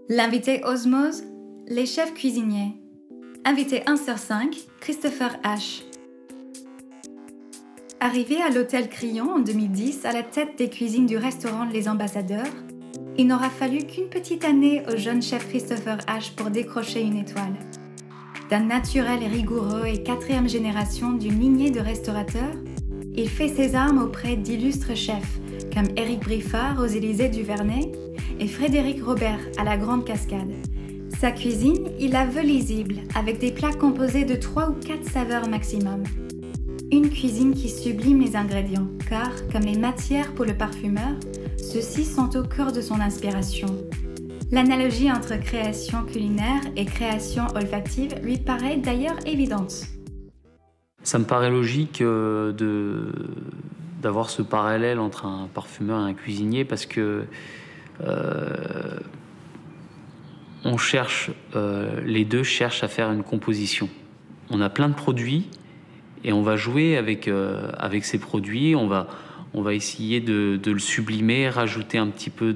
L'invité Osmose, les chefs cuisiniers. Invité 1 sur 5, Christopher H. Arrivé à l'hôtel Crillon en 2010 à la tête des cuisines du restaurant Les Ambassadeurs, il n'aura fallu qu'une petite année au jeune chef Christopher H pour décrocher une étoile. D'un naturel rigoureux et 4e génération d'une lignée de restaurateurs, il fait ses armes auprès d'illustres chefs comme Éric Briffard aux Élysées du Vernet et Frédéric Robert à la Grande Cascade. Sa cuisine, il la veut lisible, avec des plats composés de 3 ou 4 saveurs maximum. Une cuisine qui sublime les ingrédients, car, comme les matières pour le parfumeur, ceux-ci sont au cœur de son inspiration. L'analogie entre création culinaire et création olfactive lui paraît d'ailleurs évidente. Ça me paraît logique d'avoir ce parallèle entre un parfumeur et un cuisinier parce que les deux cherchent à faire une composition. On a plein de produits et on va jouer avec ces produits. On va essayer de le sublimer, rajouter un petit peu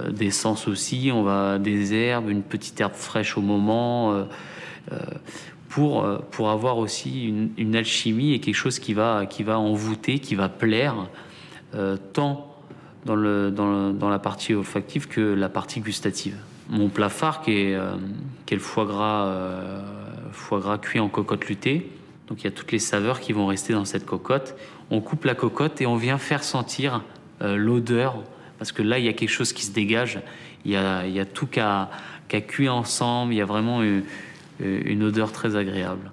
d'essence aussi. On va des herbes, une petite herbe fraîche au moment, pour avoir aussi une alchimie et quelque chose qui va envoûter, qui va plaire, tant dans la partie olfactive que la partie gustative. Mon plat phare qui est le foie gras cuit en cocotte luttée. Donc il y a toutes les saveurs qui vont rester dans cette cocotte. On coupe la cocotte et on vient faire sentir l'odeur, parce que là il y a quelque chose qui se dégage. Il y a tout qu'à cuire ensemble. Il y a vraiment une odeur très agréable.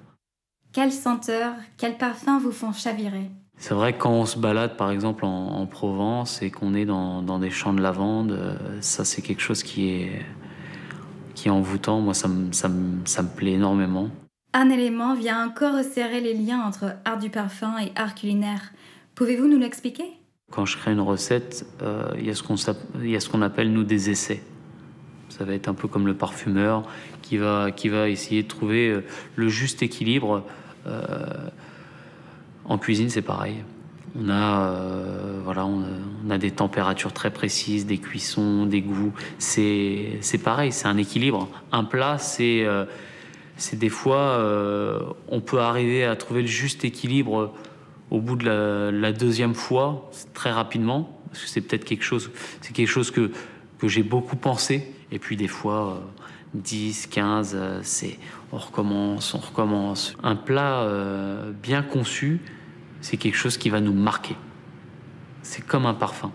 Quelles senteurs, quels parfums vous font chavirer? C'est vrai que quand on se balade par exemple en Provence et qu'on est dans des champs de lavande, ça c'est quelque chose qui est envoûtant. Moi ça me plaît énormément. Un élément vient encore resserrer les liens entre art du parfum et art culinaire. Pouvez-vous nous l'expliquer? Quand je crée une recette, il y a ce qu'on appelle nous des essais. Ça va être un peu comme le parfumeur qui va essayer de trouver le juste équilibre. En cuisine, c'est pareil. On a des températures très précises, des cuissons, des goûts. C'est pareil, c'est un équilibre. Un plat, c'est des fois, on peut arriver à trouver le juste équilibre au bout de la deuxième fois, très rapidement, parce que c'est peut-être quelque chose que j'ai beaucoup pensé. Et puis des fois, 10, 15, on recommence. Un plat bien conçu, c'est quelque chose qui va nous marquer. C'est comme un parfum.